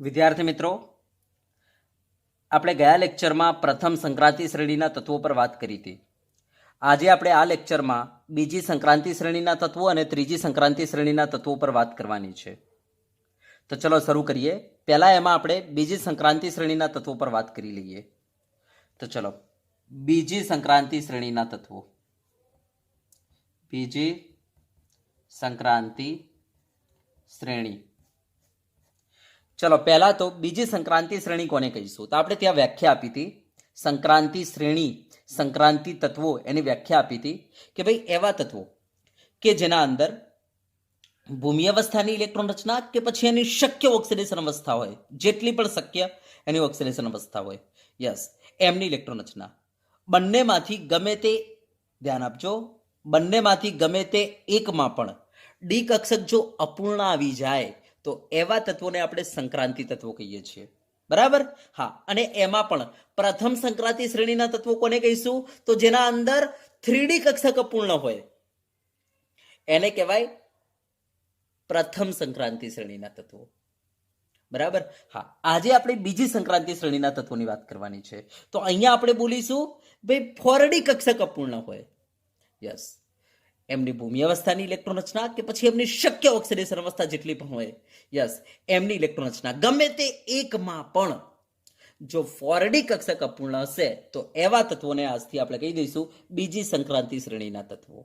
વિદ્યાર્થી મિત્રો, આપણે ગયા લેક્ચરમાં પ્રથમ સંક્રાંતિ શ્રેણીના તત્વો પર વાત કરી હતી. આજે આપણે આ લેક્ચરમાં બીજી સંક્રાંતિ શ્રેણીના તત્વો અને ત્રીજી સંક્રાંતિ શ્રેણીના તત્વો પર વાત કરવાની છે. તો ચલો શરૂ કરીએ. પહેલા એમાં આપણે બીજી સંક્રાંતિ શ્રેણીના તત્વો પર વાત કરી લઈએ. તો ચલો, બીજી સંક્રાંતિ શ્રેણીના તત્વો. બીજી સંક્રાંતિ શ્રેણી. ચલો, પહેલા તો બીજી સંક્રાંતિ શ્રેણી કોને કહીશું? તો આપણે ત્યાં વ્યાખ્યા આપી હતી. સંક્રાંતિ શ્રેણી, સંક્રાંતિ તત્વો, એની વ્યાખ્યા આપી હતી કે ભાઈ એવા તત્વો કે જેના અંદર ભૂમિ અવસ્થાની ઇલેક્ટ્રોન રચના કે પછી એની શક્ય ઓક્સિડેશન અવસ્થા હોય, જેટલી પણ શક્ય એની ઓક્સિડેશન અવસ્થા હોય, યસ, એમની ઇલેક્ટ્રોન રચના બંનેમાંથી ગમે તે, ધ્યાન આપજો, બંનેમાંથી ગમે તે એકમાં પણ ડી કક્ષક જો અપૂર્ણ આવી જાય તો એવા તત્વોને આપણે સંક્રાંતિ તત્વો કહીએ છીએ. બરાબર? હા. અને એમાં પણ પ્રથમ સંક્રાંતિ શ્રેણીના તત્વો કોને કહીશું? તો જેના અંદર 3D કક્ષક અપૂર્ણ હોય એને કહેવાય પ્રથમ સંક્રાંતિ શ્રેણીના તત્વો. બરાબર? હા. આજે આપણે બીજી સંક્રાંતિ શ્રેણીના તત્વોની વાત કરવાની છે. તો અહીંયા આપણે બોલીશું ભાઈ 4D કક્ષક અપૂર્ણ હોય, યસ, એમની ભૂમિ અવસ્થાની ઇલેક્ટ્રોન રચના કે પછી એમની શક્ય ઓક્સિડેશન અવસ્થા જેટલી પણ હોય, યસ, એમની ઇલેક્ટ્રોન રચના ગમે તે એકમાં પણ જો 4D કક્ષક અપૂર્ણ હશે તો એવા તત્વોને આજથી આપણે કહી દઈશું બીજી સંક્રાંતિ શ્રેણીના તત્વો.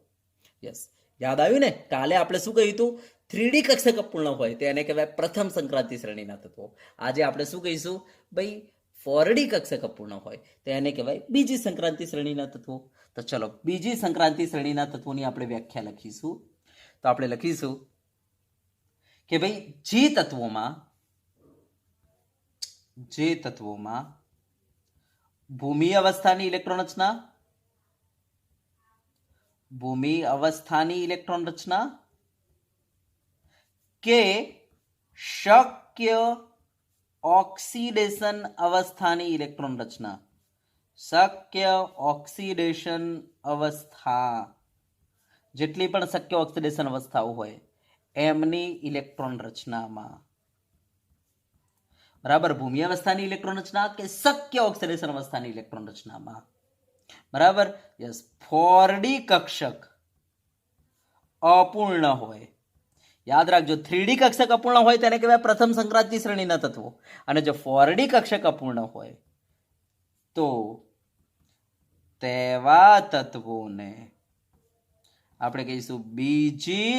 યસ, યાદ આવ્યું ને? કાલે આપણે શું કહ્યું હતું? 3D કક્ષક અપૂર્ણ હોય તો એને કહેવાય પ્રથમ સંક્રાંતિ શ્રેણીના તત્વો. આજે આપણે શું કહીશું? ભાઈ 4D કક્ષક અપૂર્ણ હોય તો એને કહેવાય બીજી સંક્રાંતિ શ્રેણીના તત્વો. તો ચલો, બીજી સંક્રાંતિ શ્રેણીના તત્વોની આપણે વ્યાખ્યા લખીશું. તો આપણે લખીશું કે ભાઈ જે તત્વોમાં ભૂમિ અવસ્થાની ઇલેક્ટ્રોન રચના કે શક્ય ઓક્સિડેશન અવસ્થાની ઇલેક્ટ્રોન રચના, શક્ય ઓક્સિડેશન અવસ્થા, જેટલી પણ શક્ય ઓક્સિડેશન અવસ્થાઓ હોય એમની ઇલેક્ટ્રોન રચનામાં, બરાબર, ભૂમિ અવસ્થાની ઇલેક્ટ્રોન રચના કે શક્ય ઓક્સિડેશન અવસ્થાની ઇલેક્ટ્રોન રચનામાં, બરાબર, યસ, 4D કક્ષક અપૂર્ણ હોય. યાદ રાખજો, 3D કક્ષક અપૂર્ણ હોય તેને કહેવાય પ્રથમ સંક્રાંતિ શ્રેણીના તત્વો, અને જો 4D કક્ષક અપૂર્ણ હોય તો તેવા તત્વોને આપણે કહીશું બીજી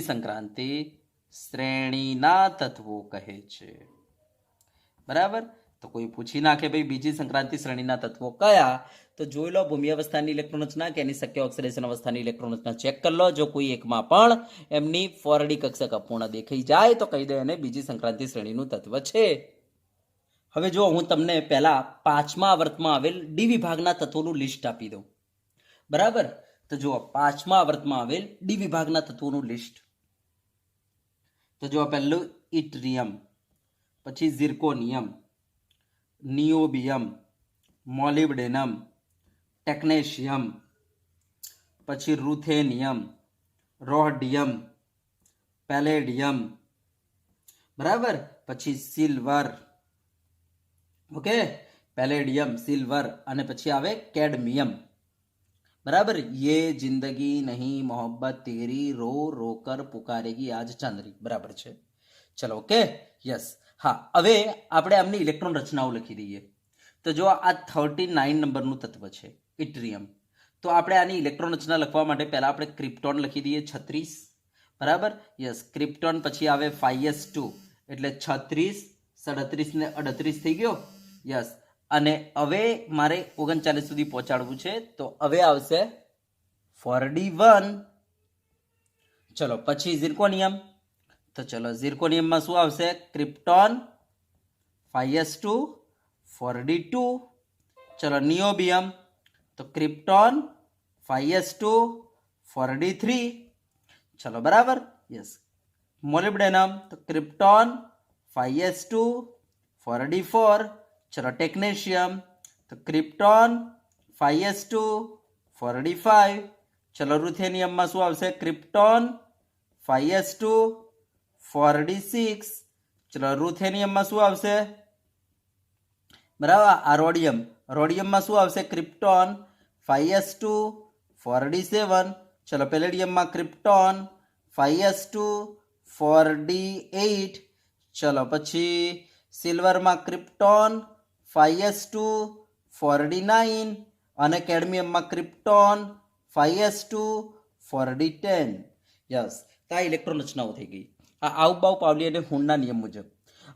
સંક્રાંતિ શ્રેણીના તત્વો કહે છે. બરાબર? તો કોઈ પૂછી નાખે ભાઈ બીજી સંક્રાંતિ શ્રેણીના તત્વો કયા, તો જોઈ લો ભૂમિ અવસ્થાની ઇલેક્ટ્રોન રચના કે એની શક્ય ઓક્સિડેશન અવસ્થાની ઇલેક્ટ્રોન રચના ચેક કરી લો. જો કોઈ એકમાં પણ એમની 4D કક્ષક અપૂર્ણ દેખાઈ જાય તો કહી દે એને બીજી સંક્રાંતિ શ્રેણીનું તત્વ છે. હવે જો હું તમને પહેલા 5મા આવર્તમાં આવેલ ડી વિભાગના તત્વોનું લિસ્ટ આપી દઉં. બરાબર? તો જુઓ, 5મા આવર્તમાં આવેલ ડી વિભાગના તત્વોનું લિસ્ટ. તો જો પહેલું ઇટ્રિયમ, પછી ઝિર્કોનિયમ, નિયોબિયમ, મોલિબ્ડેનમ, ટેક્નેશિયમ, પછી રૂથેનિયમ, રોહડિયમ, પેલેડિયમ, બરાબર, પછી સિલ્વર, ઓકે, પેલેડિયમ, સિલ્વર, અને પછી આવે કેડમિયમ. બરાબર? યે જિંદગી નહીં મોહબ્બત તેરી, રો રોકર પુકારેગી આજ ચાંદની. બરાબર છે? ચલો, ઓકે, યસ. હા, હવે આપણે આમની ઇલેક્ટ્રોન રચનાઓ લખી દઈએ. તો જો આ 39 નંબરનું તત્વ છે ઇટ્રિયમ, તો આપણે આની ઇલેક્ટ્રોન રચના લખવા માટે પહેલા આપણે ક્રિપ્ટોન લખી દઈએ 36. બરાબર? યસ, ક્રિપ્ટોન, પછી આવે 5s2 એટલે 36, 37 ને 38 થઈ ગયો. યસ, અને હવે મારે 39 સુધી પહોંચાડવું છે તો હવે આવશે 4D1. ચલો, પછી ઝિર્કોનિયમ. તો ચલો, ઝિર્કોનિયમમાં શું આવશે? Krypton, 5s2, 4D2. ચલો, નિયોબિયમ, તો ક્રિપ્ટોન, 5s2, 4D3. ચલો, બરાબર, યસ. મોલિબ્ડેનમ, તો ક્રિપ્ટોન, 5s2, 4D4. ચલો, ટેક્નેશિયમ, તો ક્રિપ્ટોન, 5s2, 4d5. ચલો રૂથેનિયમમાં શું આવશે? Krypton 5s2 4d6. ચલો રૂથેનિયમમાં શું આવશે? બરાબર, આ રોડિયમમાં શું આવશે? Krypton 5s2 4d7. ચલો પેલેડિયમમાં ક્રિપ્ટોન 5s2 4d8. ચલો પછી સિલ્વરમાં ક્રિપ્ટોન 5s2 4d9 અને કેડમિયમમાં ક્રિપ્ટોન 5s2 4d10. યસ, તો આ ઇલેક્ટ્રોન રચનાઓ થઈ ગઈ. આ આઉબાઉ પાવલી અને હુન્ડના નિયમ મુજબ.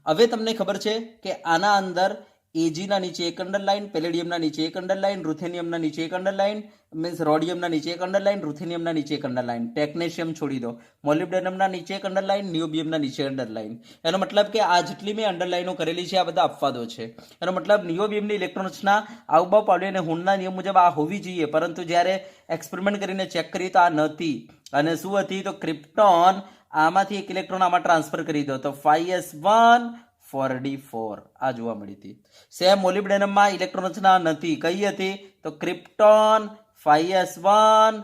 હવે તમને ખબર છે કે આના અંદર એજીના નીચે એક અંડરલાઇન, પેલેડિયમના નીચે એક અંડરલાઇન, રૂથેનિયમના નીચે એક અંડરલાઇન, મીન્સ રોડિયમના નીચે એક અંડરલાઇન, રૂથેનિયમના નીચે એક અંડરલાઇન, ટેકનેશિયમ છોડી દો, મોલિબ્ડેનમના નીચે એક અંડરલાઇન, નિયોબિયમના નીચે અંડરલાઇન. એનો મતલબ કે આ જેટલી મેં અંડરલાઇનો કરેલી છે આ બધા અપવાદો છે. એનો મતલબ નિયોબિયમની ઇલેક્ટ્રોન રચના આઉબાઉ પાવલી અને હુન્ડના નિયમ મુજબ આ હોવી જોઈએ, પરંતુ જ્યારે એક્સપેરિમેન્ટ કરીને ચેક કરી તો આ નહોતી. અને શું હતી? તો ક્રિપ્ટોન આમાંથી એક ઇલેક્ટ્રોન આમાં ટ્રાન્સફર કરી દો તો 5s1 4d4 આ જોવા મળી હતી. સેમ મોલિબ્ડેનમમાં ઇલેક્ટ્રોન રચના નથી. કઈ હતી? તો ક્રિપ્ટોન 5s1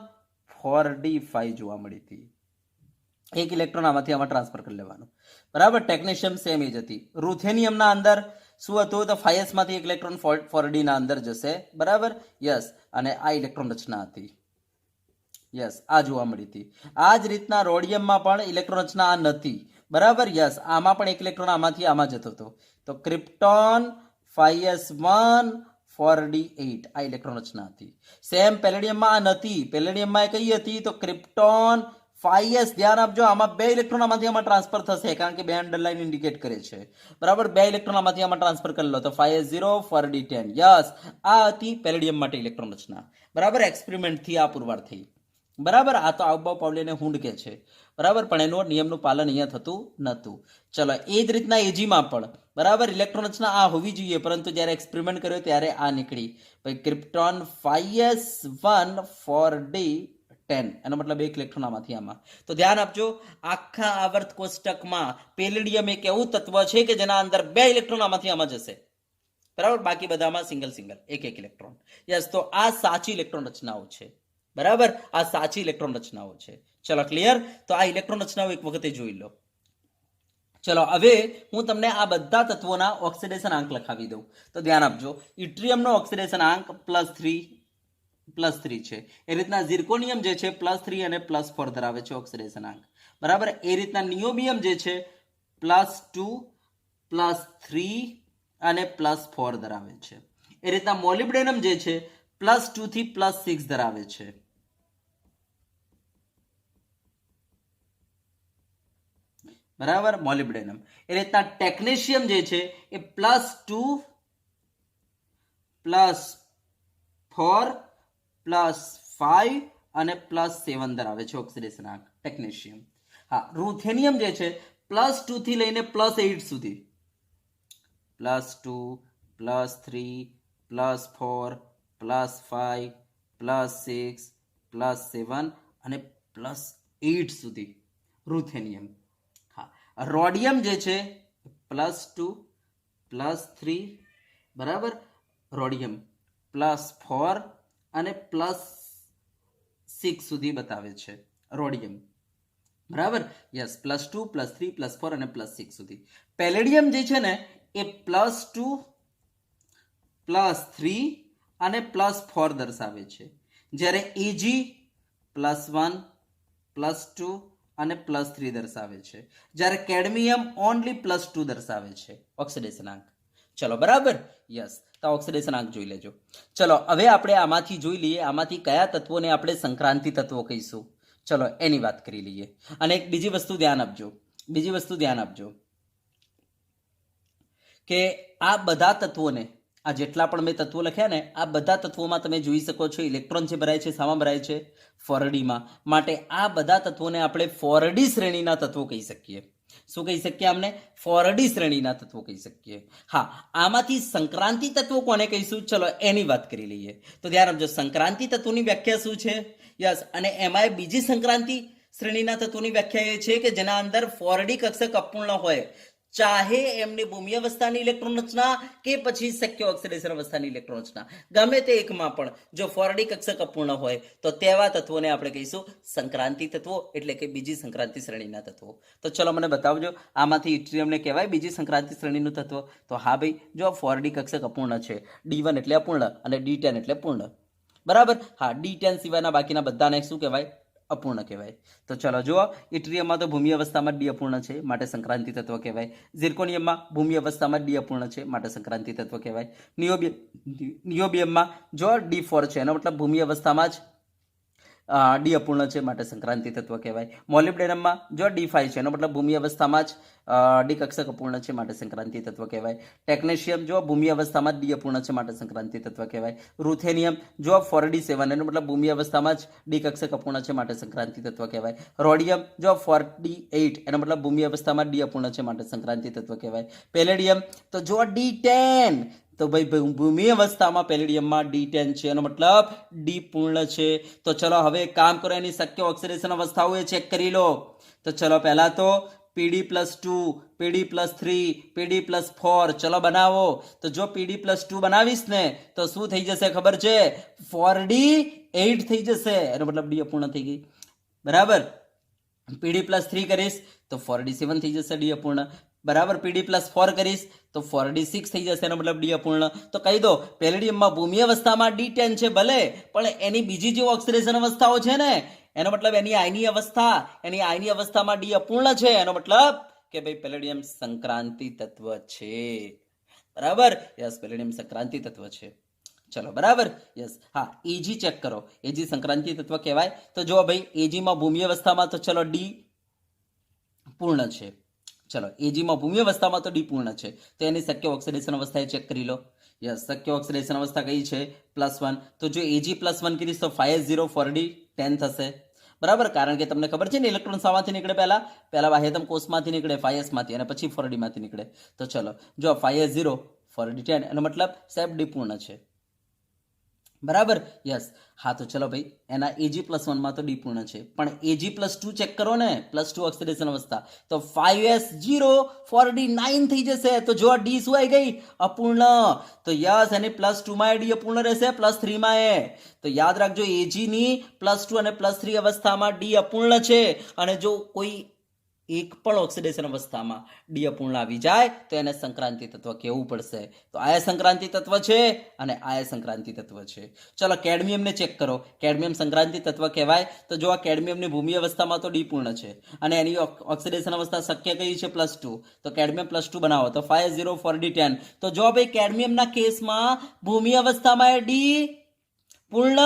4d5 જોવા મળી હતી. એક ઇલેક્ટ્રોન આમાંથી આમાં ટ્રાન્સફર કરી લેવાનું. બરાબર. ટેકનેશિયમ સેમ જ હતી. રૂથેનિયમના અંદર શું હતું? તો 5s માંથી એક ઇલેક્ટ્રોન 4d ના અંદર જશે. બરાબર. યસ, અને આ ઇલેક્ટ્રોન રચના હતી. યસ, આ જોવા મળી હતી. આ જ રીતના રોડિયમમાં પણ ઇલેક્ટ્રોન રચના આ નથી. બરાબર. યસ, આમાં પણ એક ઇલેક્ટ્રોન આમાંથી આમાં જતો હતો. તો ક્રિપ્ટોન 5s1 4d8 આ ઇલેક્ટ્રોન રચના હતી. સેમ પેલેડિયમમાં આ નથી. પેલેડિયમમાં કઈ હતી? તો ક્રિપ્ટોન 5s. ધ્યાન આપજો, આમાં બે ઇલેક્ટ્રોન આમાંથી આમાં ટ્રાન્સફર થશે કારણ કે બે અંડરલાઇન ઇન્ડિકેટ કરે છે. બરાબર. બે ઇલેક્ટ્રોન આમાંથી આમાં ટ્રાન્સફર કરી લો તો 5s0 4d10. યસ, આ હતી પેલેડિયમ માટે ઇલેક્ટ્રોન રચના. બરાબર. એક્સપેરિમેન્ટથી આ પુરવાર થઈ. બરાબર. આ તો આઉબાઉ પાવલી અને હુન્ડ કે છે. બરાબર, પણ એનું નિયમનું પાલન અહીંયા થતું નહોતું. ચલો, એ જ રીતના એજીમાં પણ બરાબર ઇલેક્ટ્રોન રચના આ હોવી જોઈએ, પરંતુ જ્યારે એક્સપેરિમેન્ટ કર્યો ત્યારે આ નીકળી. ભાઈ ક્રિપ્ટોન 5s1 4d10 એનો મતલબ એક ઇલેક્ટ્રોન આમાંથી આમાં. તો ધ્યાન આપજો, આખા આવર્ત કોષ્ટકમાં પેલેડિયમ એક એવું તત્વ છે કે જેના અંદર બે ઇલેક્ટ્રોન આમાંથી આમાં જશે. બરાબર. બાકી બધામાં સિંગલ એક ઇલેક્ટ્રોન. યસ, તો આ સાચી ઇલેક્ટ્રોન રચનાઓ છે. બરાબર, આ સાચી ઇલેક્ટ્રોન રચનાઓ છે. ચલો ક્લિયર. તો આ ઇલેક્ટ્રોન રચનાઓ એક વખતે જોઈ લો. ચલો હવે હું તમને આ બધા તત્વોના ઓક્સિડેશન આંક લખાવી દઉં. તો ધ્યાન આપજો, ઇટ્રિયમનો ઓક્સિડેશન આંક +3 છે. એ રીતના ઝિર્કોનિયમ જે છે +3 અને +4 ધરાવે છે ઓક્સિડેશન આંક. બરાબર. એ રીતના નિયોબિયમ જે છે +2 +3 અને +4 ધરાવે છે. એ રીતના મોલિબ્ડેનમ જે છે +2 થી +6 ધરાવે છે. બરાબર. મોલિબ્ડેનમ. એ રીતના ટેકનેશિયમ જે છે એ +2 +4 +5 અને +7 ધરાવે છે ઓક્સિડેશન આંક ટેકનેશિયમ. હા, રૂથેનિયમ જે છે +2 થી લઈને +8 સુધી, +2 +3 +4 +5 +6 +7 અને +8 સુધી રૂથેનિયમ. હા, રોડિયમ જે છે +2 +3 બરાબર, રોડિયમ +4 અને +6 સુધી બતાવે છે રોડિયમ. બરાબર. યસ, +2 +3 +4 અને +6 સુધી. પેલેડિયમ જે છે ને એ +2 +3 અને +4 દર્શાવે છે, જ્યારે એજી +1 +2 અને +3 દર્શાવે છે, જ્યારે કેડમિયમ ઓનલી +2 દર્શાવે છે ઓક્સિડેશન આંક. ચલો બરાબર. યસ, તો ઓક્સિડેશન આંક જોઈ લેજો. ચલો હવે આપણે આમાંથી જોઈ લઈએ, આમાંથી કયા તત્વોને આપણે સંક્રાંતિ તત્વો કહીશું. ચલો એની વાત કરી લઈએ. અને એક બીજી વસ્તુ ધ્યાન આપજો કે આ બધા તત્વોને, આ જેટલા પણ મેં તત્વો લખ્યા ને, આ બધા તત્વોમાં તમે જોઈ શકો છો ઇલેક્ટ્રોન જે ભરાય છે શામાં ભરાય છે? 4d માં. માટે આ બધા તત્વોને આપણે 4d શ્રેણીના તત્વો કહી શકીએ. શું કહી શકીએ? આમને 4d શ્રેણીના તત્વો કહી શકીએ. હા, આમાંથી સંક્રાંતિ તત્વો કોને કહીશું? ચલો એની વાત કરી લઈએ. તો ધ્યાન આપજો, સંક્રાંતિ તત્વોની વ્યાખ્યા શું છે? યસ, અને એમાં બીજી સંક્રાંતિ શ્રેણીના તત્વોની વ્યાખ્યા એ છે કે જેના અંદર 4d કક્ષક અપૂર્ણ હોય. ચાહે એમની ભૂમિ અવસ્થાની ઇલેક્ટ્રોન રચના કે પછી શક્ય ઓક્સિડેશન અવસ્થાની ઇલેક્ટ્રોન રચના, ગમે તે એકમાં પણ જો 4d કક્ષક અપૂર્ણ હોય તો તેવા તત્વોને આપણે કહીશું સંક્રાંતિ તત્વો, એટલે કે બીજી સંક્રાંતિ શ્રેણીના તત્વો. તો ચલો મને બતાવજો, આમાંથી ઇટ્રિયમને કહેવાય બીજી સંક્રાંતિ શ્રેણીનું તત્વ? તો હા ભાઈ, જો 4d કક્ષક અપૂર્ણ છે, D1 એટલે અપૂર્ણ અને D10 એટલે પૂર્ણ. બરાબર, હા, D10 સિવાયના બાકીના બધાને શું કહેવાય? અપૂર્ણ કહેવાય. તો ચલો જુઓ, ઇટ્રિયમમાં તો ભૂમિ અવસ્થામાં ડી અપૂર્ણ છે, માટે સંક્રાંતિ તત્વ કહેવાય. ઝિર્કોનિયમમાં ભૂમિ અવસ્થામાં ડી અપૂર્ણ છે, માટે સંક્રાંતિ તત્વ કહેવાય. નિયોબિયમમાં જો D4 છે, એનો મતલબ ભૂમિ અવસ્થામાં જ ડી અપૂર્ણ છે, માટે સંક્રાંતિ તત્વ કહેવાય. મોલિબ્ડેનમમાં જો D5 છે, એનો મતલબ ભૂમિ અવસ્થામાં જ ડી કક્ષક અપૂર્ણ છે, માટે સંક્રાંતિ તત્વ કહેવાય. ટેક્નેશિયમ જો ભૂમિ અવસ્થામાં જ ડી અપૂર્ણ છે, માટે સંક્રાંતિ તત્વ કહેવાય. રૂથેનિયમ જો 4d7, એનો મતલબ ભૂમિ અવસ્થામાં જ ડી કક્ષક અપૂર્ણ છે, માટે સંક્રાંતિ તત્વ કહેવાય. રોડિયમ જો 4d8, એનો મતલબ ભૂમિ અવસ્થામાં ડી અપૂર્ણ છે, માટે સંક્રાંતિ તત્વ કહેવાય. પેલેડિયમ તો જો D10, તો ભાઈ ભૂમિ અવસ્થામાં પેલેડિયમમાં D10 છે, એનો મતલબ ડી પૂર્ણ છે. તો ચલો હવે એક કામ કરો, એની શક્ય ઓક્સિડેશન અવસ્થાઓ એ ચેક કરી લો. તો ચલો પહેલા તો Pd+2, Pd+3, Pd+4 ચલો બનાવો. તો જો Pd+2 બનાવીશ ને તો શું થઈ જશે ખબર છે? 4d8 થઈ જશે, એનો મતલબ ડી અપૂર્ણ થઈ ગઈ. બરાબર, Pd+3 કરીશ તો 4d7 થઈ જશે, ડી અપૂર્ણ. બરાબર, Pd+4 કરીશ તો 4d6 થઈ જશે, એનો મતલબ ડી અપૂર્ણ. તો કહી દો, પેલેડિયમમાં ભૂમિ અવસ્થામાં D10 છે ભલે, પણ એની બીજી જે ઓક્સિડેશન અવસ્થાઓ છે ને, એનો મતલબ એની આયની અવસ્થામાં ડી અપૂર્ણ છે, એનો મતલબ કે ભાઈ પેલેડિયમ સંક્રાંતિ તત્વ છે. બરાબર, યસ, પેલેડિયમ સંક્રાંતિ તત્વ છે. ચલો બરાબર, યસ. હા, એજી ચેક કરો, એજી સંક્રાંતિ તત્વ કહેવાય. તો જો ભાઈ એજીમાં ભૂમિ અવસ્થામાં તો ચલો ડી પૂર્ણ છે. ચલો, એજીમાં ભૂમિ અવસ્થામાં તો ડી પૂર્ણ છે, તો એની શક્ય ઓક્સિડેશન અવસ્થા ચેક કરી લો. યસ, શક્ય ઓક્સિડેશન અવસ્થા કઈ છે? +1. તો જો Ag+1 કરીશ તો 5s0 4d10 થશે. બરાબર, કારણ કે તમને ખબર છે ને ઇલેક્ટ્રોન શામાંથી નીકળે? પહેલા બાહ્યતમ કોષમાંથી નીકળે 5s માંથી, અને પછી 4d માંથી નીકળે. તો ચલો જો 5s0 4d10, એનો મતલબ સાહેબ ડી પૂર્ણ છે. બરાબર, યસ. હા, તો ચલો ભાઈ, એના Ag+1 માં તો ડી પૂર્ણ છે, પણ Ag+2 ચેક કરો ને, +2 ઓક્સિડેશન અવસ્થા, તો 5s0 4d9 થઈ જશે. તો જો આ ડી શું આવી ગઈ? અપૂર્ણ. તો યસ, એની +2 માં ડી અપૂર્ણ રહેશે, +3 માં એ. તો યાદ રાખજો, Ag ની +2 અને +3 અવસ્થામાં ડી અપૂર્ણ છે, અને જો કોઈ એક પણ ઓક્સિડેશન અવસ્થામાં ડી અપૂર્ણ આવી જાય તો એને સંક્રાંતિ તત્વ કહેવું પડશે. તો આ સંક્રાંતિ તત્વ છે અને આ સંક્રાંતિ તત્વ છે. ચલો કેડમિયમને ચેક કરો, કેડમિયમ સંક્રાંતિ તત્વ કહેવાય. તો જો આ કેડમિયમની ભૂમિ અવસ્થામાં તો ડી પૂર્ણ છે, અને એની ઓક્સિડેશન અવસ્થા શક્ય કઈ છે? +2. તો કેડમિયમ +2 બનાવો તો 5s0 4d10. તો જો ભાઈ કેડમિયમના કેસમાં ભૂમિ અવસ્થામાં ડી પૂર્ણ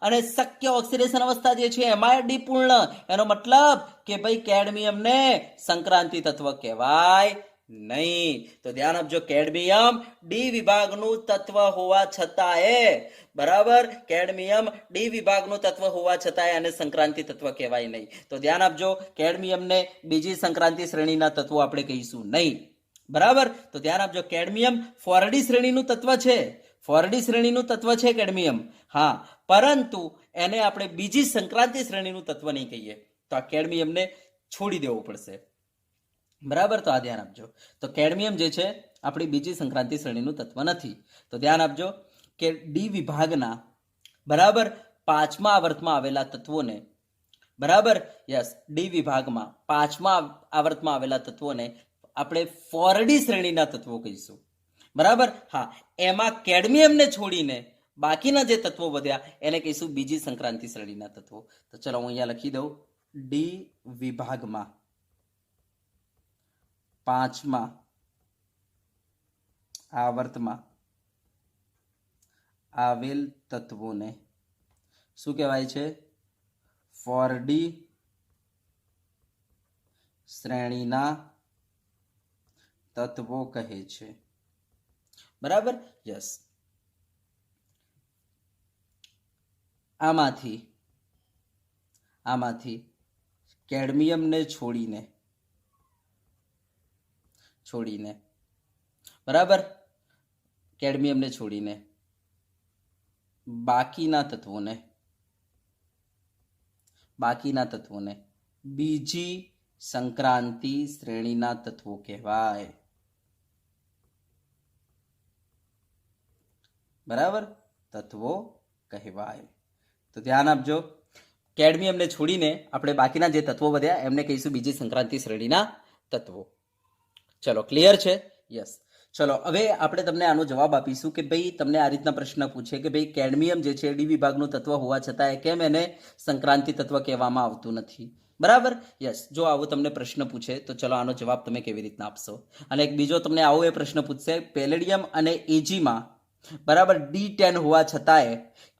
અને શક્ય ઓક્સિડેશન અવસ્થા જે છે એમાં ડી પૂર્ણ, એનો મતલબ કે ભાઈ કેડમિયમને સંક્રાંતિ તત્વ કહેવાય નહીં. તો ધ્યાન આપજો, કેડમિયમ ડી વિભાગનું તત્વ હોવા છતાંય, બરાબર, કેડમિયમ ડી વિભાગનું તત્વ હોવા છતાંય અને સંક્રાંતિ તત્વ કહેવાય નહીં. તો ધ્યાન આપજો, કેડમિયમને બીજી સંક્રાંતિ શ્રેણીના તત્વો આપણે કહીશું નહીં. બરાબર, તો ધ્યાન આપજો, કેડમિયમ 4d શ્રેણીનું તત્વ છે, 4d શ્રેણીનું તત્વ છે કેડમિયમ. હા, પરંતુ એને આપણે બીજી સંક્રાંતિ શ્રેણીનું તત્વ નહીં કહીએ. તો આ કેડમિયમને છોડી દેવું પડશે. બરાબર, તો આ ધ્યાન આપજો. તો કેડમિયમ જે છે આપણી બીજી સંક્રાંતિ શ્રેણીનું તત્વ નથી. તો ધ્યાન આપજો કે ડી વિભાગના, બરાબર, 5મા આવર્તમાં આવેલા તત્વોને, બરાબર, યસ, ડી વિભાગમાં 5મા આવર્તમાં આવેલા તત્વોને આપણે 4d શ્રેણીના તત્વો કહીશું. બરાબર, હા, એમાં કેડમિયમને છોડીને બાકીના જે તત્વો વધ્યા એને કહીશું બીજી સંક્રાંતિ શ્રેણીના તત્વો. તો ચલો હું અહીંયા લખી દઉં, ડી વિભાગમાં 5મા આવર્તમાં આવેલ તત્વોને શું કહેવાય છે? 4d શ્રેણીના તત્વો કહે છે. બરાબર, યસ. આમાંથી કેડમિયમને છોડીને, બરાબર, કેડમિયમને છોડીને બાકીના તત્વોને બીજી સંક્રાંતિ શ્રેણીના તત્વો કહેવાય. બરાબર, તત્વો કહેવાય. તો ધ્યાન આપજો, કેડમિયમને છોડીને આપણે બાકીના જે તત્વો વધ્યા એમને કહીશું બીજી સંક્રાંતિ શ્રેણીના તત્વો. ચલો, ક્લિયર છે? યસ. ચલો, હવે આપણે તમને આનો જવાબ આપીશું કે ભાઈ તમને આ રીતના પ્રશ્ન પૂછે કે ભાઈ કેડમિયમ જે છે ડી વિભાગનું તત્વ હોવા છતાં કેમ એને સંક્રાંતિ તત્વ કહેવામાં આવતું નથી. બરાબર, યસ. જો આવો તમને પ્રશ્ન પૂછે તો ચલો આનો જવાબ તમે કેવી રીતના આપશો. અને એક બીજો તમને આવો એ પ્રશ્ન પૂછશે, પેલેડિયમ અને એજીમાં બરાબર D10 હોવા છતાંય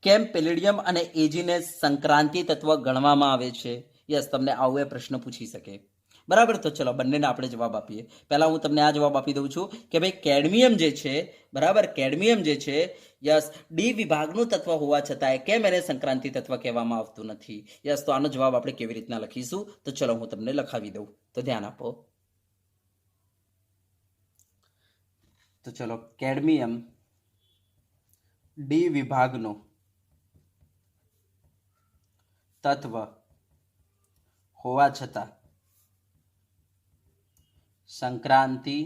કેમ પેલેડિયમ અને એજીને સંક્રાંતિ તત્વ ગણવામાં આવે છે. યસ, તમને આવો એ પ્રશ્ન પૂછી શકે. બરાબર, તો ચલો બંનેને આપણે જવાબ આપીએ. પહેલા હું તમને આ જવાબ આપી દઉં છું કે ભાઈ કેડમિયમ જે છે, બરાબર, કેડમિયમ જે છે યસ ડી વિભાગનું તત્વ હોવા છતાંય કેમ એને સંક્રાંતિ તત્વ કહેવામાં આવતું નથી. યસ, તો આનો જવાબ આપણે કેવી રીતના લખીશું તો ચલો હું તમને લખાવી દઉં. તો ધ્યાન આપો. તો ચલો, કેડમિયમ ડી વિભાગનું તત્વ હોવા છતાં સંક્રાંતિ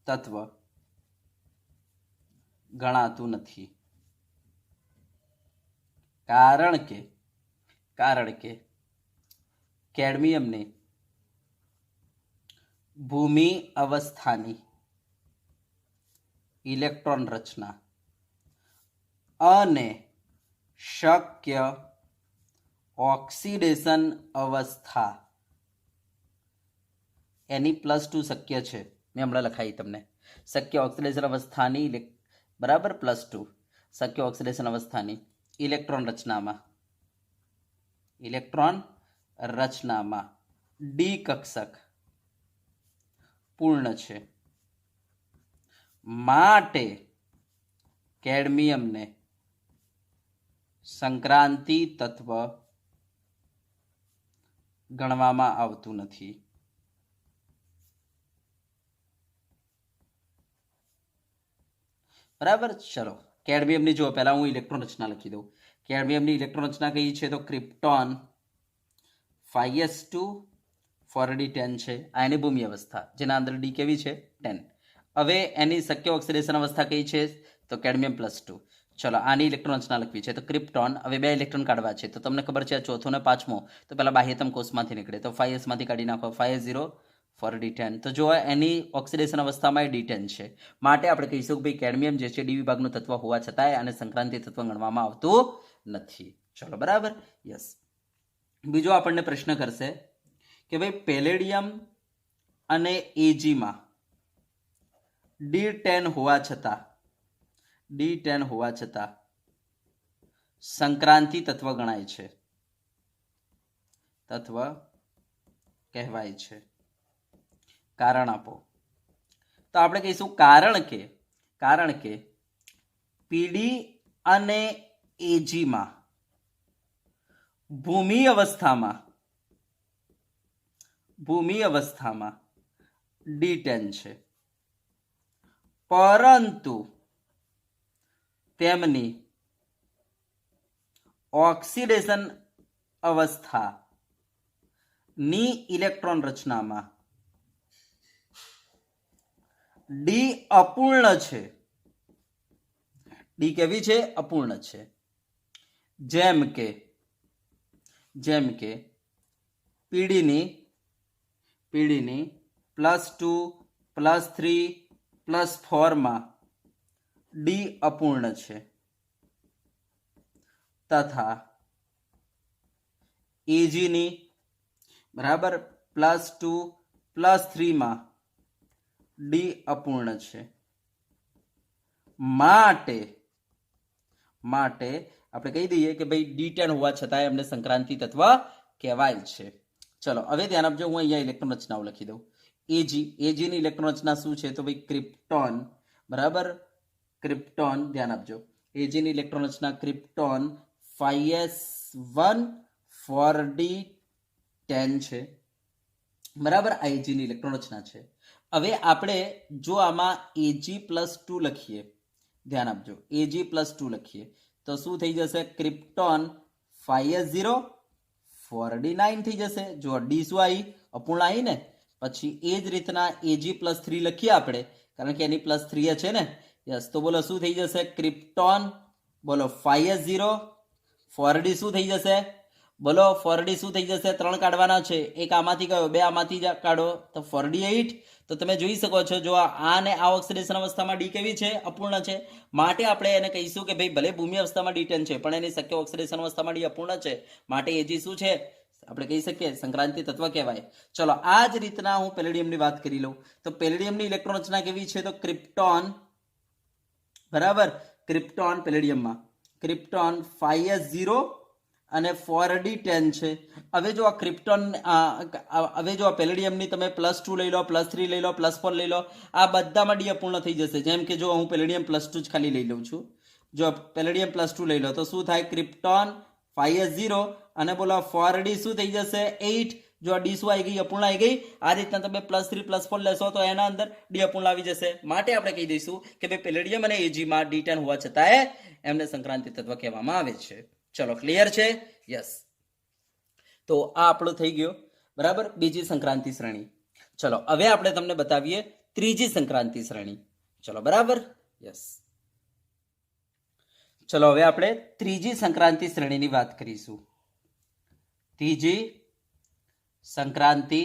તત્વ ગણાતું નથી. કારણ કે કેડમિયમને ભૂમિ અવસ્થાની ઇલેક્ટ્રોન રચના અને શક્ય ઓક્સિડેશન અવસ્થા એની +2 શક્ય છે. મેં હમણાં લખાઈ તમને શક્ય ઓક્સિડેશન અવસ્થાની બરાબર +2 શક્ય ઓક્સિડેશન અવસ્થાની ઇલેક્ટ્રોન રચનામાં ડી કક્ષક પૂર્ણ છે. માટે કેડમિયમને સંક્રાંતિ તત્વ ગણવામાં આવતું નથી. બરાબર, ચલો કેડમિયમની જો પહેલા હું ઇલેક્ટ્રોન રચના લખી દઉં. કેડમિયમની ઇલેક્ટ્રોન રચના કઈ છે તો ક્રિપ્ટોન 5s2 4d10 છે. આ એની ભૂમિ અવસ્થા જેના અંદર ડી કેવી છે 10. હવે એની શક્ય ઓક્સિડેશન અવસ્થા કઈ છે તો કેડમિયમ +2. ચલો, આની ઇલેક્ટ્રોન રચના લખવી છે તો ક્રિપ્ટોન. હવે 2 ઇલેક્ટ્રોન કાઢવા છે તો તમને ખબર છે ચોથો ને પાંચમો તો પેલા બાહ્યતમ કોષમાંથી નીકળે તો 5s માંથી કાઢી નાખો 5s0 4d10. તો જો એની ઓક્સિડેશન અવસ્થામાં D10 છે. માટે આપણે કહીશું કે ભાઈ કેડમિયમ જે છે ડી વિભાગનું તત્વ હોવા છતાંય આને સંક્રાંતિ તત્વ ગણવામાં આવતું નથી. ચલો, બરાબર, યસ. બીજો આપણને પ્રશ્ન કરશે કે ભાઈ પેલેડિયમ અને એજીમાં D10 હોવા છતાં સંક્રાંતિ તત્વ ગણાય છે, તત્વ કહેવાય છે. કારણ આપો. તો આપણે કહીશું કારણ કે પીડી અને એજીમાં ભૂમિ અવસ્થામાં D10 છે, પરંતુ તેમની ઓક્સિડેશન અવસ્થાની ઇલેક્ટ્રોન રચનામાં ડી અપૂર્ણ છે. ડી કેવી છે? અપૂર્ણ છે. જેમ કે પીડીની +2 +3 +4 માં ડી અપૂર્ણ છે તથા એજીની બરાબર +2 +3 માં ડી અપૂર્ણ છે. માટે આપણે કહી દઈએ કે ભાઈ D10 હોવા છતાંય અમને સંક્રાંતિ તત્વ કહેવાય છે. ચલો, હવે ધ્યાન આપજો, હું અહીંયા ઇલેક્ટ્રોન રચનાઓ લખી દઉં. એજીની ઇલેક્ટ્રોન રચના શું છે તો ભાઈ ક્રિપ્ટોન, બરાબર, ક્રિપ્ટોન. ધ્યાન આપજો, એજીની ઇલેક્ટ્રોન રચના ક્રિપ્ટોન 5s1 4d10 છે, બરાબર. આ એજીની ઇલેક્ટ્રોન રચના છે. હવે આપણે જો આમાં Ag+2 લખીએ, ધ્યાન આપજો, Ag+2 લખીએ તો શું થઈ જશે? ક્રિપ્ટોન 5s0 4d9 થઈ જશે. જો ડી શું આવી? અપૂર્ણ આવી ને, પછી એ જ રીતના Ag+3 લખીએ આપણે, કારણ કે એની +3 છે ને. યસ, તો બોલો શું થઈ જશે? ક્રિપ્ટોન. બોલો 5s0. 4d શું થઈ જશે? બોલો 4d શું થઈ જશે? 3 કાઢવાના છે, એક આમાંથી કયો? 2 આમાંથી જ કાઢો, તો 4d8. તો તમે જોઈ શકો છો, જો આ ને આ ઓક્સિડેશન અવસ્થામાં ડી કેવી છે? અપૂર્ણ છે. માટે આપણે એને કહીશું કે ભાઈ ભલે ભૂમિ અવસ્થામાં D10 છે, પણ એની શક્ય ઓક્સિડેશન અવસ્થામાં ડી અપૂર્ણ છે, માટે Ag શું છે? આપણે કહી શકીએ સંક્રાંતિ તત્વ કહેવાય. ચલો, આ જ રીતના હું પેલેડિયમની વાત કરી લઉં. તો પેલેડિયમની ઇલેક્ટ્રોન રચના કેવી છે? તો ક્રિપ્ટોન, બરાબર, ક્રિપ્ટોન પેલેડિયમમાં ક્રિપ્ટોન 5s0 અને 4d10 છે. હવે જો આ ક્રિપ્ટોન, હવે જો આ પેલેડિયમની તમે +2 લઈ લો, +3 લઈ લો, +4 લઈ લો, આ બધામાં ડી અપૂર્ણ થઈ જશે. જેમ કે જો હું પેલેડિયમ +2 જ ખાલી લઈ લઉં છું. જો પેલેડિયમ +2 લઈ લો તો શું થાય? ક્રિપ્ટોન 5s0 અને બોલો 4d શું થઈ જશે? 8. જો આ ડી શું આવી ગઈ? અપૂર્ણ આવી ગઈ. આ રીતના તમે +3 +4 લેશો તો એના અંદર ડી અપૂર્ણ આવી જશે. માટે આપણે કહી દઈશું કે ભાઈ પેલેડિયમ અને એજીમાં D10 હોવા છતાંય એમને સંક્રાંતિ તત્વ કહેવામાં આવે છે. ચલો, ક્લિયર છે? યસ. તો આ આપણું થઈ ગયો, બરાબર, બીજી સંક્રાંતિ શ્રેણી. ચલો, હવે આપણે તમને બતાવીએ ત્રીજી સંક્રાંતિ શ્રેણી. ચલો, બરાબર, યસ. ચલો, હવે આપણે ત્રીજી સંક્રાંતિ શ્રેણીની વાત કરીશું. ત્રીજી સંક્રાંતિ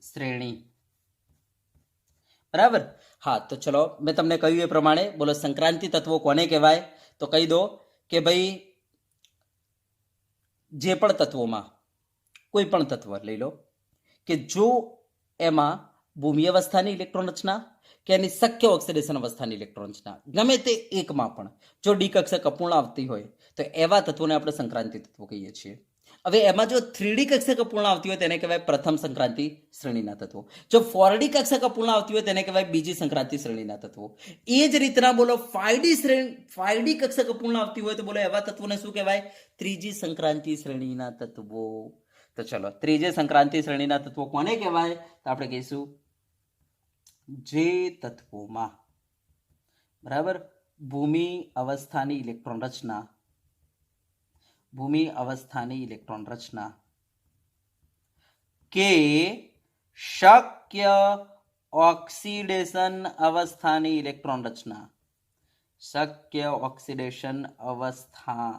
શ્રેણી, બરાબર. હા, તો ચલો, મેં તમને કહ્યું એ પ્રમાણે બોલો સંક્રાંતિ તત્વો કોને કહેવાય? તો કહી દો કે ભાઈ જે પણ તત્વોમાં કોઈ પણ તત્વ લઈ લો કે જો એમાં ભૂમિ અવસ્થાની ઇલેક્ટ્રોન રચના કે એની શક્ય ઓક્સિડેશન અવસ્થાની ઇલેક્ટ્રોન રચના ગમે તે એકમાં પણ જો ડી કક્ષક અપૂર્ણ આવતી હોય તો એવા તત્વોને આપણે સંક્રાંતિ તત્વો કહીએ છીએ. હવે એમાં જો 3D કક્ષક અપૂર્ણ આવતી હોય તેને કહેવાય પ્રથમ સંક્રાંતિ શ્રેણીના તત્વો. જો 4D કક્ષક અપૂર્ણ આવતી હોય તેને કહેવાય બીજી સંક્રાંતિ શ્રેણીના તત્વો. એ જ રીતના બોલો 5D કક્ષક અપૂર્ણ આવતી હોય તો બોલો એવા તત્વોને શું કહેવાય? ત્રીજી સંક્રાંતિ શ્રેણીના તત્વો. તો ચલો, ત્રીજી સંક્રાંતિ શ્રેણીના તત્વો કોને કહેવાય? તો આપણે કહીશું જે તત્વોમાં, બરાબર, ભૂમિ અવસ્થાની ઇલેક્ટ્રોન રચના કે શક્ય ઓક્સિડેશન અવસ્થાની ઇલેક્ટ્રોન રચના, શક્ય ઓક્સિડેશન અવસ્થા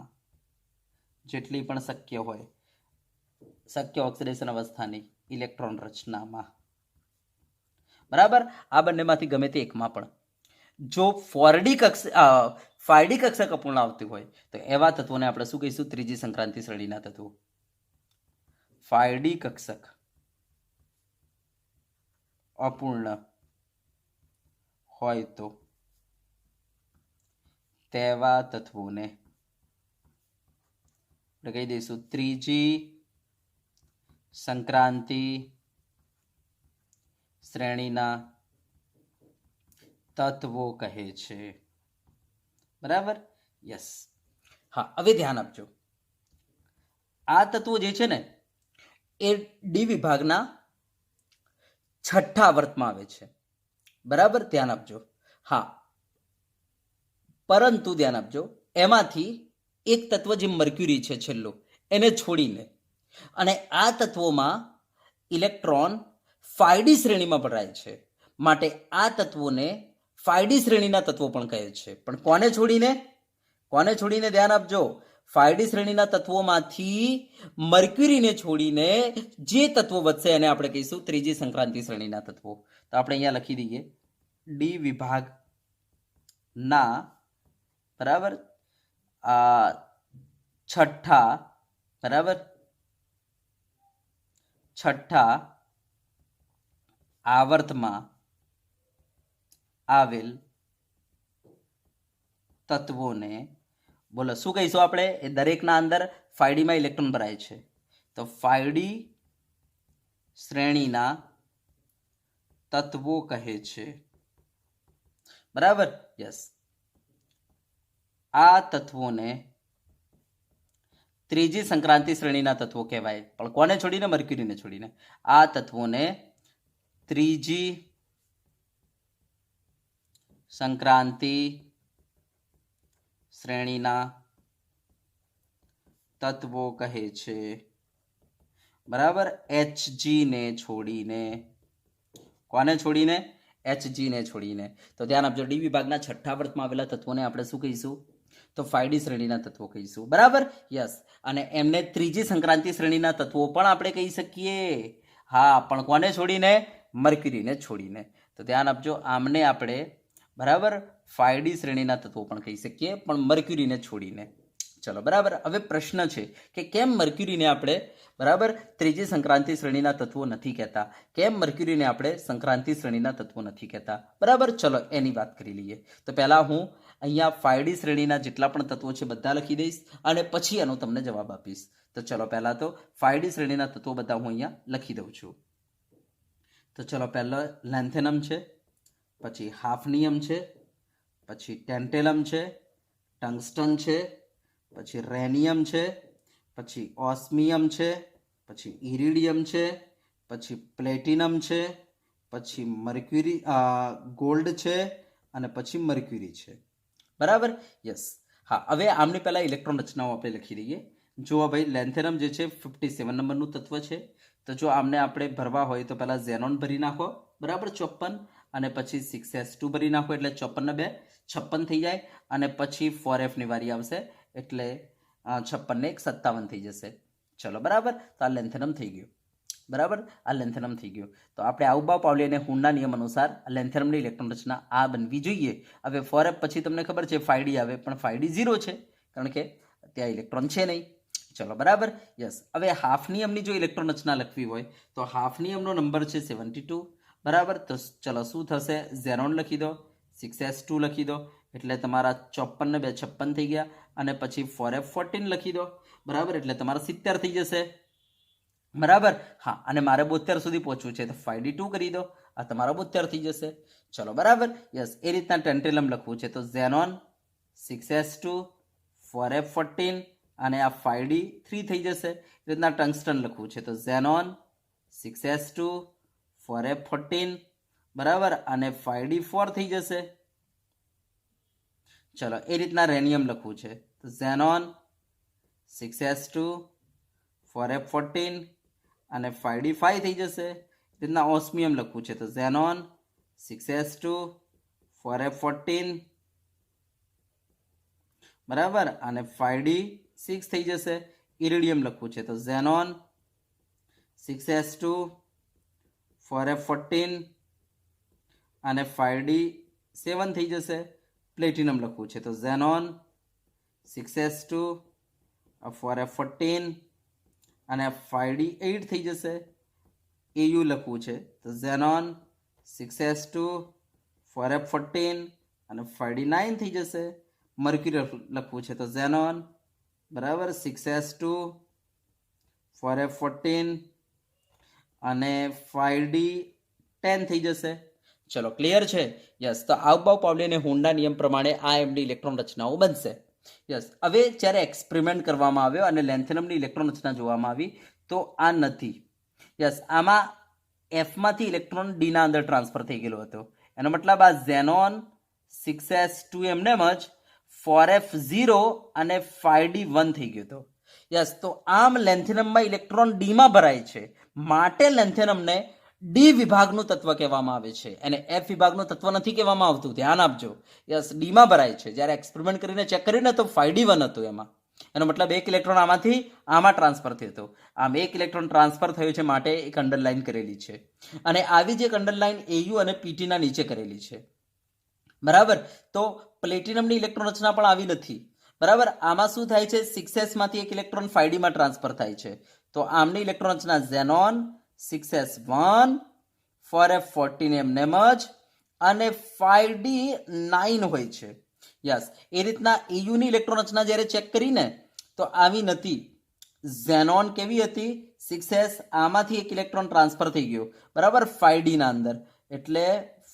જેટલી પણ શક્ય હોય, શક્ય ઓક્સિડેશન અવસ્થાની ઇલેક્ટ્રોન રચનામાં, બરાબર, આ બંનેમાંથી ગમે તે એકમાં પણ જો 5D કક્ષક અપૂર્ણ આવતી હોય તો એવા તત્વોને આપણે શું કહીશું? ત્રીજી સંક્રાંતિ શ્રેણીના તત્વો. 5D કક્ષક અપૂર્ણ હોય તો તેવા તત્વોને આપણે કહી દઈશું ત્રીજી સંક્રાંતિ શ્રેણીના તત્વો કહે છે, બરાબર. યસ. હા, હવે ધ્યાન આપજો, આ તત્વો જે છે ને એ ડી વિભાગના છઠ્ઠા આવર્તમાં આવે છે, બરાબર, ધ્યાન આપજો. હા, પરંતુ ધ્યાન આપજો, એમાંથી એક તત્વ જે મર્ક્યુરી છે છેલ્લું, એને છોડીને અને આ તત્વોમાં ઇલેક્ટ્રોન 5D શ્રેણીમાં ભરાય છે, માટે આ તત્વોને 5D શ્રેણીના તત્વો પણ કહે છે. પણ કોને છોડીને? ધ્યાન આપજો, 5D શ્રેણીના તત્વોમાંથી મર્ક્યુરીને છોડીને જે તત્વો વધશે એને આપણે કહીશું ત્રીજી સંક્રાંતિ શ્રેણીના તત્વો. તો આપણે અહીંયા લખી દઈએ ડી વિભાગના, બરાબર, છઠ્ઠા આવર્તમાં આવેલ તત્વોને બોલો શું કહીશું આપણે? એ દરેકના અંદર 5D માં ઇલેક્ટ્રોન ભરાય છે તો 5D શ્રેણીના તત્વો કહે છે, બરાબર. યસ. આ તત્વોને ત્રીજી સંક્રાંતિ શ્રેણીના તત્વો કહેવાય. પણ કોને છોડીને? મર્ક્યુરીને છોડીને. આ તત્વોને ત્રીજી સંક્રાંતિ શ્રેણીના તત્વો કહે છે, બરાબર, Hg ને છોડીને. કોને છોડીને? Hg ને છોડીને. તો ધ્યાન આપજો, ડી વિભાગના છઠ્ઠા વર્તમાં આવેલા તત્વોને આપણે શું કહીશું? તો 5D શ્રેણીના તત્વો કહીશું. બરાબર, યસ. અને એમને ત્રીજી સંક્રાંતિ શ્રેણીના તત્વો પણ આપણે કહી શકીએ. હા, પણ કોને છોડીને? મર્ક્યુરીને છોડીને. તો ધ્યાન આપજો, આમને આપણે બરાબર 5D શ્રેણીના તત્વો પણ કહી શકીએ, પણ મર્ક્યુરીને છોડીને. ચલો, બરાબર. હવે પ્રશ્ન છે કે કેમ મર્ક્યુરીને આપણે બરાબર ત્રીજી સંક્રાંતિ શ્રેણીના તત્વો નથી કહેતા? કેમ મર્ક્યુરીને આપણે સંક્રાંતિ શ્રેણીના તત્વો નથી કહેતા? બરાબર, ચલો એની વાત કરી લઈએ. તો પહેલા હું અહીંયા 5D શ્રેણીના જેટલા પણ તત્વો છે બધા લખી દઈશ અને પછી એનો તમને જવાબ આપીશ. તો ચલો, પહેલા તો 5D શ્રેણીના તત્વો બધા હું અહીંયા લખી દઉં છું. તો ચલો, પહેલો લેન્થેનમ છે, પછી હાફનિયમ છે, પછી ટેન્ટેલમ છે, ટંગસ્ટન છે, પછી રેનિયમ છે, પછી ઓસ્મિયમ છે, પછી ઇરિડિયમ છે, પછી પ્લેટિનમ છે, પછી મર્ક્યુરી ગોલ્ડ છે અને પછી મર્ક્યુરી છે. બરાબર, યસ. હા, હવે આમની પહેલાં ઇલેક્ટ્રોન રચનાઓ આપણે લખી દઈએ. જો ભાઈ, લેન્થેનમ જે છે 57 નંબરનું તત્વ છે. તો જો આમને આપણે ભરવા હોય તો પહેલાં ઝેનોન ભરી નાખો, બરાબર 54, અને પછી 6s2 ભરી નાખો એટલે 54 ને 2 56 થઈ જાય, અને પછી 4f ની વારી આવશે એટલે 56 ને 1 57 થઈ જશે. ચલો, બરાબર. તો આ લેન્થેનમ થઈ ગયું. બરાબર, આ લેન્થેનમ થઈ ગયું. તો આપણે આઉબા પાવલી અને હુનના નિયમ અનુસાર લેન્થેનમની ઇલેક્ટ્રોન રચના આ બનવી જોઈએ. હવે 4f પછી તમને ખબર છે 5D આવે, પણ 5D 0 છે કારણ કે ત્યાં ઇલેક્ટ્રોન છે નહીં. ચલો, બરાબર, યસ. હવે હાફ નિયમની જો ઇલેક્ટ્રોન રચના લખવી હોય તો હાફ નિયમનો નંબર છે 72. બરાબર, તો ચલો શું થશે? ઝેનોન લખી દો, 6s2 લખી દો એટલે તમારા 54 ને 2 56 થઈ ગયા, અને પછી 4f14 લખી દો, બરાબર, એટલે તમારા 70 થઈ જશે. બરાબર, હા. અને મારે 72 સુધી પહોંચવું છે તો 5D2 કરી દો, આ તમારા 72 થઈ જશે. ચલો, બરાબર, યસ. એ રીતના ટેન્ટેલમ લખવું છે તો ઝેનોન 6s2 4f14 અને આ 5D3 થઈ જશે. એ રીતના ટંગસ્ટન લખવું છે તો ઝેનોન 6s2 4f14 બરાબર અને 5D4 થઈ જશે. ચલો, એ રીતના રેનિયમ લખવું છે તો ઝેનોન 6s2 4f14 અને 5D5 થઈ જશે. રીતના ઓસ્મિયમ લખવું છે તો ઝેનોન 6s2 4f14 બરાબર અને 5D6 થઈ જશે. ઇરિડિયમ લખવું છે તો ઝેનોન 6s2 4f14 અને 5D7 થઈ જશે. પ્લેટિનમ લખવું છે તો ઝેનોન 6s2 4f14 અને 5D8 થઈ જશે. Au લખવું છે તો ઝેનોન 6s2 4f14 અને 5D9 થઈ જશે. મર્ક્યુરી લખવું છે તો ઝેનોન બરાબર 6s2 4f14 અને 5D10 થઈ જશે. ચલો, ક્લિયર છે? યસ. તો આઉબાઉ પાવલી અને હુનના નિયમ પ્રમાણે આ એમની ઇલેક્ટ્રોન રચનાઓ બનશે. યસ. હવે જ્યારે એક્સપેરિમેન્ટ કરવામાં આવ્યો અને લેન્થેનમની ઇલેક્ટ્રોન રચના જોવામાં આવી તો આ નથી. યસ, આમાં એફમાંથી ઇલેક્ટ્રોન ડીના અંદર ટ્રાન્સફર થઈ ગયેલો હતો. એનો મતલબ આ ઝેનોન 6s2 એમનેમ જ 4f0 અને 5D1 થઈ ગયો હતો. યસ. તો આમ લેન્થેનમમાં ઇલેક્ટ્રોન ડીમાં ભરાય છે, માટે લેન્થેનમને ડી વિભાગનું તત્વ કહેવામાં આવે છે અને એફ વિભાગનું તત્વ નથી કહેવામાં આવતું. ધ્યાન આપજો. યસ, ડીમાં ભરાય છે. જ્યારે એક્સપેરિમેન્ટ કરીને ચેક કરીને તો 5D1 હતું એમાં. એનો મતલબ એક ઇલેક્ટ્રોન આમાંથી આમાં ટ્રાન્સફર થયો હતો. આમ એક ઇલેક્ટ્રોન ટ્રાન્સફર થયો છે માટે એક અંડરલાઇન કરેલી છે, અને આવી જ એક અંડરલાઇન AU અને PT ના નીચે કરેલી છે. બરાબર. તો પ્લેટિનમની ઇલેક્ટ્રોન રચના પણ આવી નથી. બરાબર. આમાં શું થાય છે? 6s માંથી એક ઇલેક્ટ્રોન 5D માં ટ્રાન્સફર થાય છે. તો આમની ઇલેક્ટ્રોન રચના ઝેનોન 6s1 4f14 એમનેમ જ અને 5D9 હોય છે. યસ, એ રીતના AU ની ઇલેક્ટ્રોન રચના જ્યારે ચેક કરીને તો આવી નથી. ઝેનોન કેવી હતી? 6s, આમાંથી એક ઇલેક્ટ્રોન ટ્રાન્સફર થઈ ગયો બરાબર 5D ના અંદર, એટલે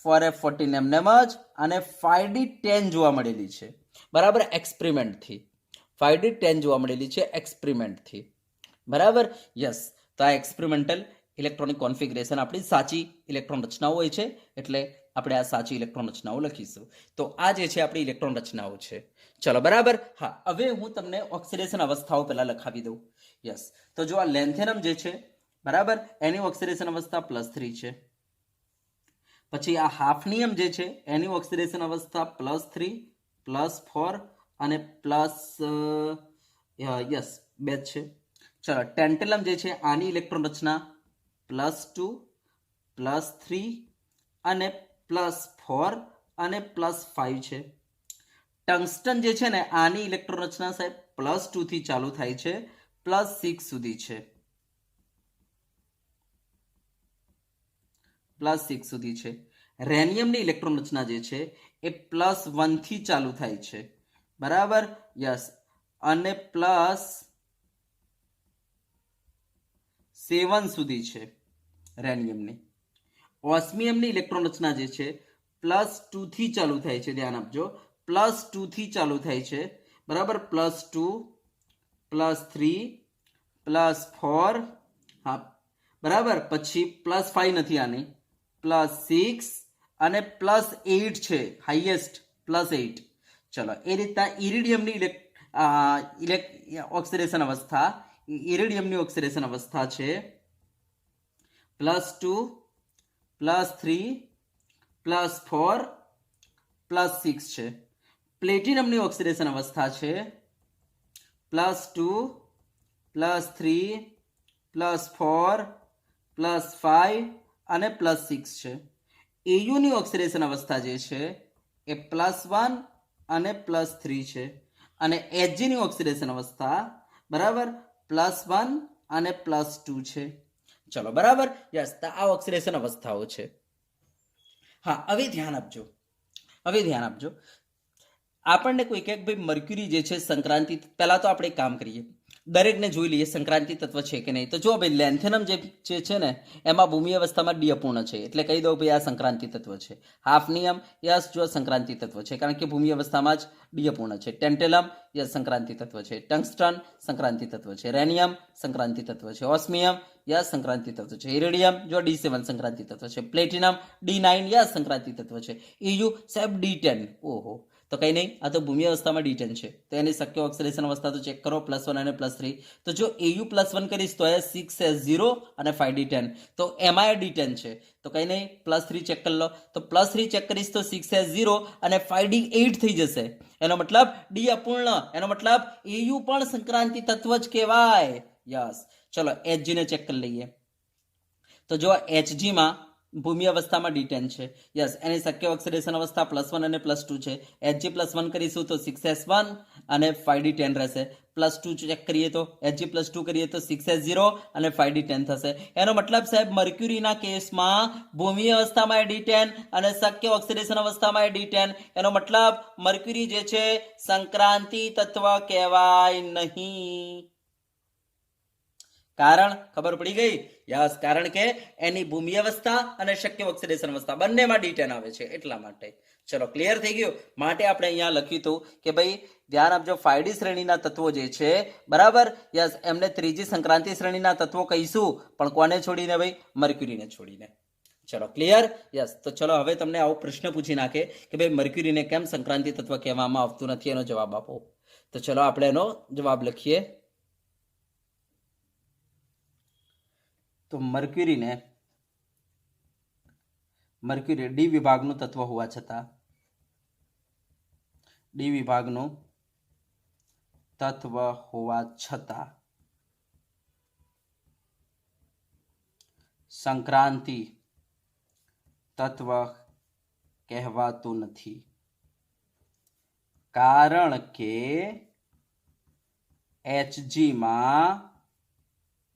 4f14 એમનેમ જ અને 5D10 જોવા મળેલી છે. બરાબર, એક્સપેરિમેન્ટથી 5D10 જોવા મળેલી છે એક્સપેરિમેન્ટથી. બરાબર, યસ. તો આ એક્સપેરિમેન્ટલ ઇલેક્ટ્રોનિક કોન્ફિગરેશન આપણી સાચી ઇલેક્ટ્રોન રચનાઓ હોય છે, એટલે આપણે આ સાચી ઇલેક્ટ્રોન રચનાઓ લખીશું. તો આ જે છે આપણી ઇલેક્ટ્રોન રચનાઓ છે. ચલો, બરાબર. હા, હવે હું તમને ઓક્સિડેશન અવસ્થાઓ પહેલા લખાવી દઉં. યસ. તો જો આ લેન્થેનમ જે છે બરાબર, એની ઓક્સિડેશન અવસ્થા +3 છે. પછી આ હાફનિયમ જે છે એની ઓક્સિડેશન અવસ્થા +3, +4 અને પ્લસ યસ 2 છે. ચલો, ટેન્ટેલમ જે છે આની ઇલેક્ટ્રોન રચના +2, +3 અને +4 અને +5 છે. ટંગસ્ટન જે છે ને આની ઇલેક્ટ્રોન રચના સાહેબ +2 થી ચાલુ થાય છે, +6 સુધી છે. +6 સુધી છે. રેનિયમની ઇલેક્ટ્રોન રચના જે છે એ +1 થી ચાલુ થાય છે. બરાબર, યસ, અને +7 સુધી છે રેનિયમની. ઓસ્મિયમની ઇલેક્ટ્રોન રચના જે છે +2 થી ચાલુ થાય છે. ધ્યાન આપજો, +2 થી ચાલુ થાય છે. બરાબર, +2, +3, +4, હા બરાબર, પછી +5 નથી આની, +6 અને +8 છે હાઈએસ્ટ, +8. ચલો, એ રીતના ઇરિડિયમની ઓક્સિડેશન અવસ્થા, ઇરિડિયમની ઓક્સિડેશન અવસ્થા છે +2, +3, +4, +6 છે. પ્લેટિનમની ઓક્સિડેશન અવસ્થા છે +2, +3, +4, +5 અને +6 છે. એયુની ઓક્સિડેશન અવસ્થા જે છે એ +1 અને +3 છે. અને એચજીની ઓક્સિડેશન અવસ્થા બરાબર +1 અને +2 છે. ચલો, બરાબર, યસ, આ ઓક્સિડેશન અવસ્થાઓ છે. હા, હવે ધ્યાન આપજો, આપણને કોઈ કહે ભાઈ મર્ક્યુરી જે છે સંક્રાંતિ, પહેલા તો આપણે એક કામ કરીએ, દરેકને જોઈ લઈએ સંક્રાંતિ તત્વ છે કે નહીં. તો જો ભાઈ લેન્થેનમ જે છે ને એમાં ભૂમિ અવસ્થામાં ડી અપૂર્ણ છે, એટલે કહી દઉં ભાઈ આ સંક્રાંતિ તત્વ છે. હાફનિયમ યસ, જો સંક્રાંતિ તત્વ છે કારણ કે ભૂમિ અવસ્થામાં જ ડી અપૂર્ણ છે. ટેન્ટેલમ યસ, સંક્રાંતિ તત્વ છે. ટંગસ્ટન સંક્રાંતિ તત્વ છે. રેનિયમ સંક્રાંતિ તત્વ છે. ઓસ્મિયમ યસ, સંક્રાંતિ તત્વ છે. ઇરેડિયમ જો D7 સંક્રાંતિ તત્વ છે. પ્લેટિનમ D9 યસ, સંક્રાંતિ તત્વ છે. EU સાહેબ D10. ઓહો, તો કંઈ નહીં, આ તો ભૂમિ અવસ્થામાં D10 છે. તો એની શક્ય ઓક્સિડેશન અવસ્થા તો ચેક કરો, +1 અને +3. તો જો AU +1 કરીશ તો એ 6S0 અને 5D10, તો એમાં D10 છે. તો કંઈ નહીં, +3 ચેક કરી લો. તો +3 ચેક કરીશ તો 6S0 અને 5D8 થઈ જશે. એનો મતલબ ડી અપૂર્ણ, એનો મતલબ AU પણ સંક્રાંતિ તત્વ જ કહેવાય. યસ, ચલો HG ને ચેક કરી લઈએ. તો જો HG માં ભૂમિ અવસ્થામાં D10 છે. યસ, એની શક્ય ઓક્સિડેશન અવસ્થા +1 અને +2 છે. HG +1 કરીશું તો 6S1 અને 5D10 રહેશે. +2 ચેક કરીએ તો HG +2 કરીએ તો 6S0 અને 5D10 થશે. એનો મતલબ સાહેબ મર્ક્યુરીના કેસમાં ભૂમિ અવસ્થામાં D10 અને શક્ય ઓક્સિડેશન અવસ્થામાં D10. એનો મતલબ મર્ક્યુરી જે છે સંક્રાંતિ તત્વ કહેવાય નહીં. કારણ ખબર પડી ગઈ? યસ, કારણ કે એની ભૂમિ અવસ્થા અને શક્ય ઓક્સિડેશન અવસ્થા બંનેમાં D10 આવે છે, એટલા માટે. ચલો, ક્લિયર થઈ ગયું. માટે આપણે અહીંયા લખ્યું હતું કે ભાઈ ધ્યાન આપજો, 5D શ્રેણીના તત્વો જે છે બરાબર યસ, એમને ત્રીજી સંક્રાંતિ શ્રેણીના તત્વો કહીશું, પણ કોને છોડીને ભાઈ? મર્ક્યુરીને છોડીને. ચલો, ક્લિયર? યસ, તો ચલો હવે તમને આવો પ્રશ્ન પૂછી નાખે કે ભાઈ મર્ક્યુરીને કેમ સંક્રાંતિ તત્વ કહેવામાં આવતું નથી, એનો જવાબ આપો. તો ચલો આપણે એનો જવાબ લખીએ. તો મર્ક્યુરી ડી વિભાગનું તત્વ હોવા છતાં સંક્રાંતિ તત્વ કહેવાતું નથી, કારણ કે HG માં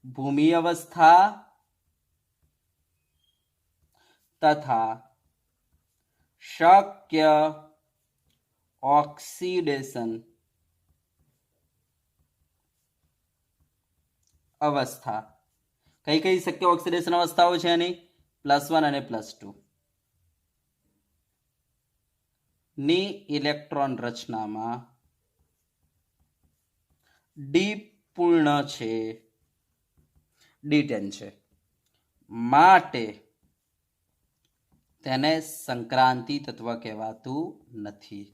ભૂમિ અવસ્થા તથા શક્ય ઓક્સિડેશન અવસ્થા, કઈ કઈ શક્ય ઓક્સિડેશન અવસ્થાઓ છે એની? +1 અને +2 ની ઇલેક્ટ્રોન રચનામાં ડી પૂર્ણ છે, D10 છે, માટે તેને સંક્રાંતિ તત્વ કહેવાતું નથી.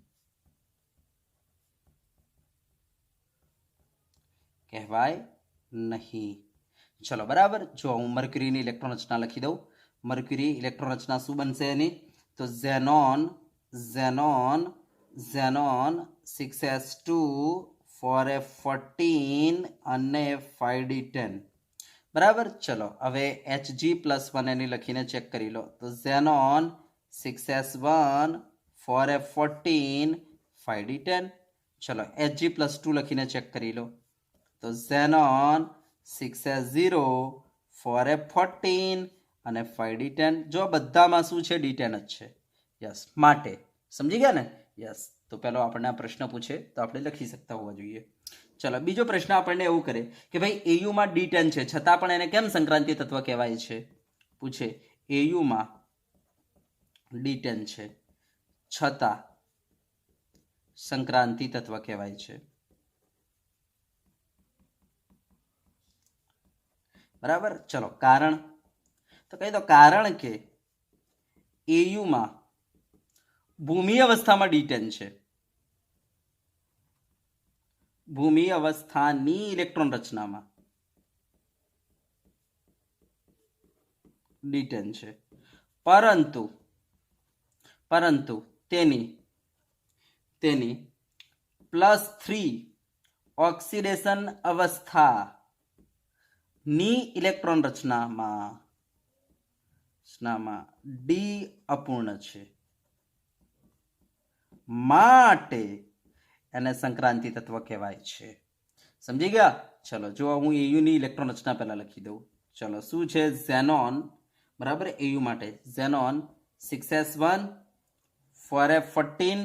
કહેવાય નહીં. ચલો બરાબર, જો હું મર્ક્યુરીની ઇલેક્ટ્રોન રચના લખી દઉં. મર્ક્યુરી ઇલેક્ટ્રોન રચના શું બનશે એની? તો xenon xenon xenon 6s2 4f14 અને 5d10. બરાબર. ચલો હવે Hg+1 એની લખીને ચેક કરી લો. તો ઝેનોન 6s1 4f14 5d10. ચલો Hg+2 લખીને ચેક કરી લો. તો ઝેનોન 6s0 4f14 અને 5d10. જો બધામાં શું છે? d10 જ છે. યસ, માટે સમજી ગયા ને? યસ. તો પેલો આપણને આ પ્રશ્ન પૂછે તો આપણે લખી શકતા હોવા જોઈએ. ચલો બીજો પ્રશ્ન આપણને એવું કરે કે ભાઈ એયુમાં d10 છે છતાં પણ એને કેમ સંક્રાંતિ તત્વ કહેવાય છે? પૂછે એયુમાં d10 છે છતાં સંક્રાંતિ તત્વ કહેવાય છે. બરાબર. ચલો કારણ તો કહી દો. કારણ કે એયુમાં ભૂમિ અવસ્થામાં d10 છે. ભૂમિ અવસ્થાની ઇલેક્ટ્રોન રચનામાં d10 છે, પરંતુ તેની +3 ઓક્સિડેશન અવસ્થાની ઇલેક્ટ્રોન રચનામાં ડી અપૂર્ણ છે, માટે એને સંક્રાંતિ તત્વ કહેવાય છે. સમજી ગયા? ચલો જો હું એયુની ઇલેક્ટ્રોન રચના પહેલા લખી દઉં. ચલો શું છે? ઝેનોન બરાબર, એયુ માટે ઝેનોન 6s1 4f14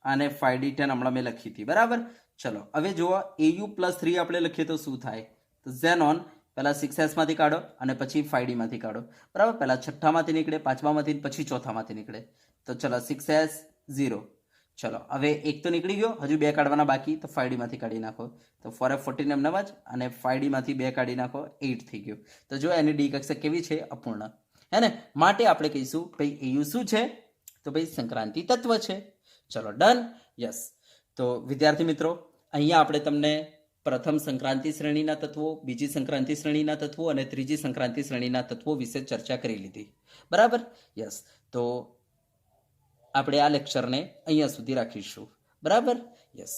અને 5d10 હમણાં મેં લખી હતી. બરાબર. ચલો હવે જુઓ Au+3 આપણે લખીએ તો શું થાય? તો ઝેનોન પહેલા 6s માંથી કાઢો અને પછી 5d માંથી કાઢો. બરાબર. પહેલા છઠ્ઠામાંથી નીકળે, પાંચમામાંથી, પછી ચોથામાંથી નીકળે. તો ચલો 6s 0. ચલો હવે એક તો નીકળી ગયો, હજુ બે કાઢવાના બાકી, તો 5d માંથી કાઢી નાખો. તો 4f14 એમ જ, અને 5d માંથી બે કાઢી નાખો, 8 થઈ ગયું. તો જો એની ડી કક્ષક કેવી છે? અપૂર્ણ. હે ને? માટે આપણે કહીશું ભાઈ એયુ શું છે? તો ભાઈ સંક્રાંતિ તત્વ છે. ચલો ડન. યસ. તો વિદ્યાર્થી મિત્રો, અહીંયા આપણે તમને પ્રથમ સંક્રાંતિ શ્રેણીના તત્વો, બીજી સંક્રાંતિ શ્રેણીના તત્વો અને ત્રીજી સંક્રાંતિ શ્રેણીના તત્વો વિશે ચર્ચા કરી લીધી. બરાબર. યસ. તો આપણે આ લેક્ચરને અહીંયા સુધી રાખીશું. બરાબર. યસ.